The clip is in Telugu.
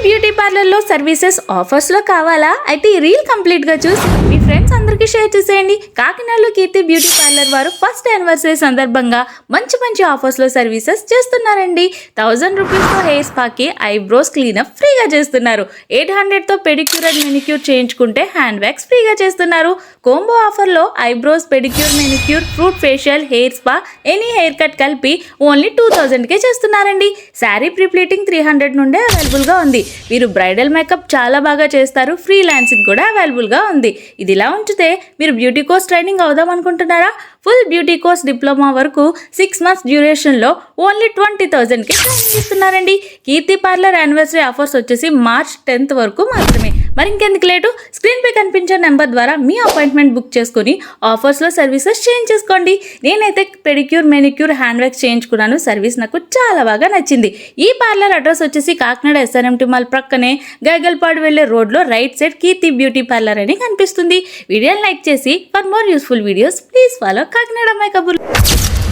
బ్యూటీ పార్లర్లో సర్వీసెస్ ఆఫర్స్లో కావాలా? అయితే ఈ రీల్ కంప్లీట్గా చూసి మీ ఫ్రెండ్స్ అందరికీ షేర్ చేసేయండి. కాకినాడలో కీర్తి బ్యూటీ పార్లర్ వారు ఫస్ట్ యానివర్సరీ సందర్భంగా మంచి ఆఫర్స్లో సర్వీసెస్ చేస్తున్నారండి. 1000 రూపీస్తో హెయిర్ స్పాకి ఐబ్రోస్ క్లీనప్ ఫ్రీగా చేస్తున్నారు. 800తో పెడిక్యూర్ అండ్ మెనిక్యూర్ చేయించుకుంటే హ్యాండ్ వ్యాక్స్ ఫ్రీగా చేస్తున్నారు. కోంబో ఆఫర్లో eyebrows, pedicure, manicure, fruit facial, hair spa, any hair cut కలిపి ఓన్లీ 2000కే చేస్తున్నారండి. శారీ ప్రీప్లీటింగ్ 300 నుండే అవైలబుల్గా ఉంది. వీరు బ్రైడల్ మేకప్ చాలా బాగా చేస్తారు. ఫ్రీలాన్సింగ్ కూడా అవైలబుల్గా ఉంది. ఇది ఇలా ఉంచితే మీరు బ్యూటీ కోర్స్ ట్రైనింగ్ అవుదాం అనుకుంటున్నారా? ఫుల్ బ్యూటీ కోర్స్ డిప్లొమా వరకు 6 months డ్యూరేషన్లో ఓన్లీ 20,000కి ట్రైనింగ్ ఇస్తున్నారండి. కీర్తి పార్లర్ యానివర్సరీ ఆఫర్స్ వచ్చేసి March 10th వరకు మాత్రమే. మరి ఇంకెందుకు లేటు, స్క్రీన్ పై కనిపించే నెంబర్ ద్వారా మీ అపాయింట్మెంట్ బుక్ చేసుకుని ఆఫర్స్లో సర్వీసెస్ చేయించేసుకోండి. నేనైతే పెడిక్యూర్, మెనిక్యూర్, హ్యాండ్ వ్యాక్స్ చేయించుకున్నాను. సర్వీస్ నాకు చాలా బాగా నచ్చింది. ఈ పార్లర్ అడ్రస్ వచ్చేసి కాకినాడ SRMT మాల్ ప్రక్కనే గైగల్పాడు వెళ్లే రోడ్లో రైట్ సైడ్ కీర్తి బ్యూటీ పార్లర్ అని కనిపిస్తుంది. వీడియోని లైక్ చేసి for more useful videos please follow Kakinada అమ్మాయి కబుర్లు.